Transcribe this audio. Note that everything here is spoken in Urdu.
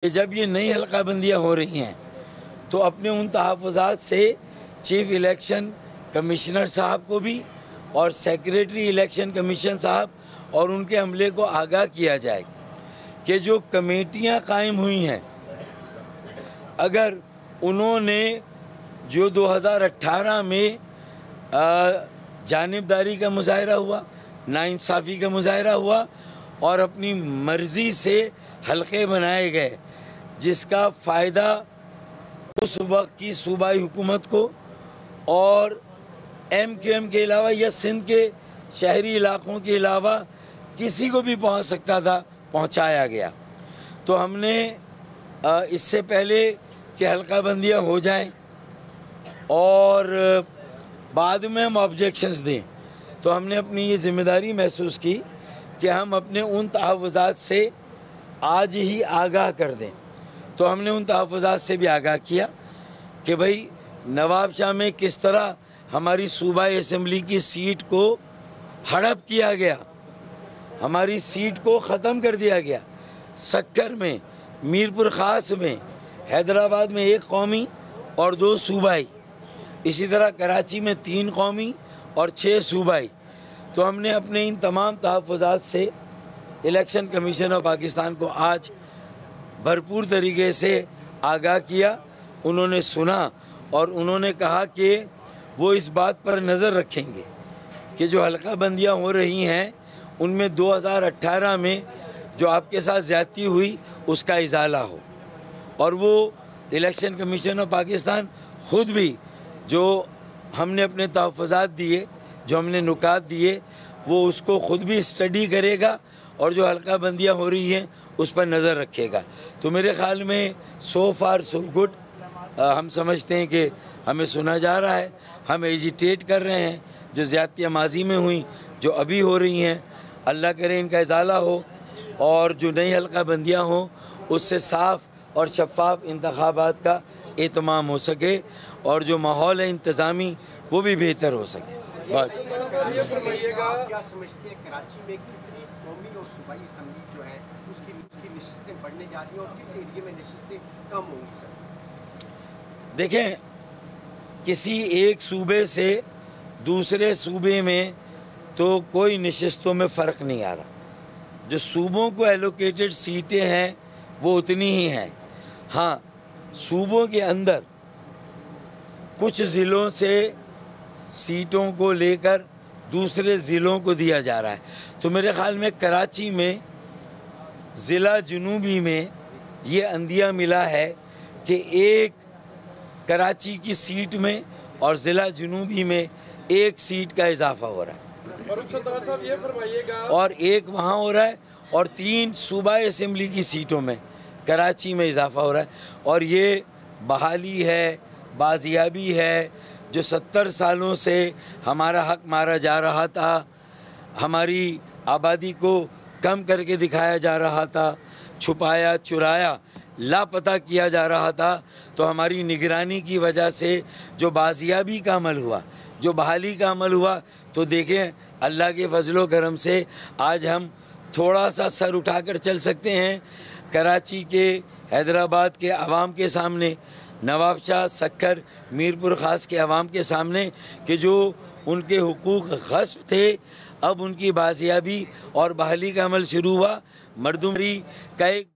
کہ جب یہ نئی حلقہ بندیاں ہو رہی ہیں تو اپنے ان تحفظات سے چیف الیکشن کمشنر صاحب کو بھی اور سیکریٹری الیکشن کمیشن صاحب اور ان کے عملے کو آگاہ کیا جائے کہ جو کمیٹیاں قائم ہوئی ہیں اگر انہوں نے جو 2018 میں جانبداری کا مظاہرہ ہوا، ناانصافی کا مظاہرہ ہوا اور اپنی مرضی سے حلقے بنائے گئے جس کا فائدہ اس وقت کی صوبائی حکومت کو اور ایم کیو ایم کے علاوہ یا سندھ کے شہری علاقوں کے علاوہ کسی کو بھی پہنچ سکتا تھا، پہنچایا گیا۔ تو ہم نے اس سے پہلے کہ حلقہ بندیاں ہو جائیں اور بعد میں ہم آبجیکشنز دیں تو ہم نے اپنی یہ ذمہ داری محسوس کی کہ ہم اپنے ان تحفظات سے آج ہی آگاہ کر دیں۔ تو ہم نے ان تحفظات سے بھی آگاہ کیا کہ بھئی نواب شاہ میں کس طرح ہماری صوبائی اسمبلی کی سیٹ کو ہڑپ کیا گیا، ہماری سیٹ کو ختم کر دیا گیا۔ سکر میں، میرپور خاص میں، حیدرآباد میں 1 قومی اور 2 صوبائی، اسی طرح کراچی میں 3 قومی اور 6 صوبائی۔ تو ہم نے اپنے ان تمام تحفظات سے الیکشن کمیشن آف پاکستان کو آج بھرپور طریقے سے آگاہ کیا۔ انہوں نے سنا اور انہوں نے کہا کہ وہ اس بات پر نظر رکھیں گے کہ جو حلقہ بندیاں ہو رہی ہیں ان میں 2018 میں جو آپ کے ساتھ زیادتی ہوئی اس کا ازالہ ہو، اور وہ الیکشن کمیشن آف پاکستان خود بھی جو ہم نے اپنے تحفظات دیے، جو ہم نے نکات دیے، وہ اس کو خود بھی اسٹڈی کرے گا اور جو حلقہ بندیاں ہو رہی ہیں اس پر نظر رکھے گا۔ تو میرے خیال میں سو فار سو گڈ، ہم سمجھتے ہیں کہ ہمیں سنا جا رہا ہے، ہم ایجیٹیٹ کر رہے ہیں جو زیادتیاں ماضی میں ہوئیں، جو ابھی ہو رہی ہیں، اللہ کرے ان کا ازالہ ہو اور جو نئی حلقہ بندیاں ہوں اس سے صاف اور شفاف انتخابات کا اہتمام ہو سکے اور جو ماحول ہے انتظامی وہ بھی بہتر ہو سکے۔ آپ کیا سمجھتے ہیں کراچی میں کتنی قومی اور صوبائی اسمبلی جو ہے اس کی نشستیں بڑھنے جا رہی ہیں اور کس ایریے میں نشستیں کم ہوں گی؟ سر دیکھیں، کسی ایک صوبے سے دوسرے صوبے میں تو کوئی نشستوں میں فرق نہیں آ رہا، جو صوبوں کو ایلوکیٹڈ سیٹیں ہیں وہ اتنی ہی ہیں۔ ہاں، صوبوں کے اندر کچھ ضلعوں سے سیٹوں کو لے کر دوسرے ضلعوں کو دیا جا رہا ہے۔ تو میرے خیال میں کراچی میں ضلع جنوبی میں یہ عندیہ ملا ہے کہ ایک کراچی کی سیٹ میں اور ضلع جنوبی میں 1 سیٹ کا اضافہ ہو رہا ہے اور 1 وہاں ہو رہا ہے اور 3 صوبائی اسمبلی کی سیٹوں میں کراچی میں اضافہ ہو رہا ہے۔ اور یہ بحالی ہے، بازیابی ہے، جو 70 سالوں سے ہمارا حق مارا جا رہا تھا، ہماری آبادی کو کم کر کے دکھایا جا رہا تھا، چھپایا، چرایا، لاپتہ کیا جا رہا تھا، تو ہماری نگرانی کی وجہ سے جو بازیابی کا عمل ہوا، جو بحالی کا عمل ہوا، تو دیکھیں اللہ کے فضل و کرم سے آج ہم تھوڑا سا سر اٹھا کر چل سکتے ہیں کراچی کے، حیدرآباد کے عوام کے سامنے، نواب شاہ، سکر، میرپور خاص کے عوام کے سامنے، کہ جو ان کے حقوق غصب تھے اب ان کی بازیابی اور بحالی کا عمل شروع ہوا۔ مردمری کا ایک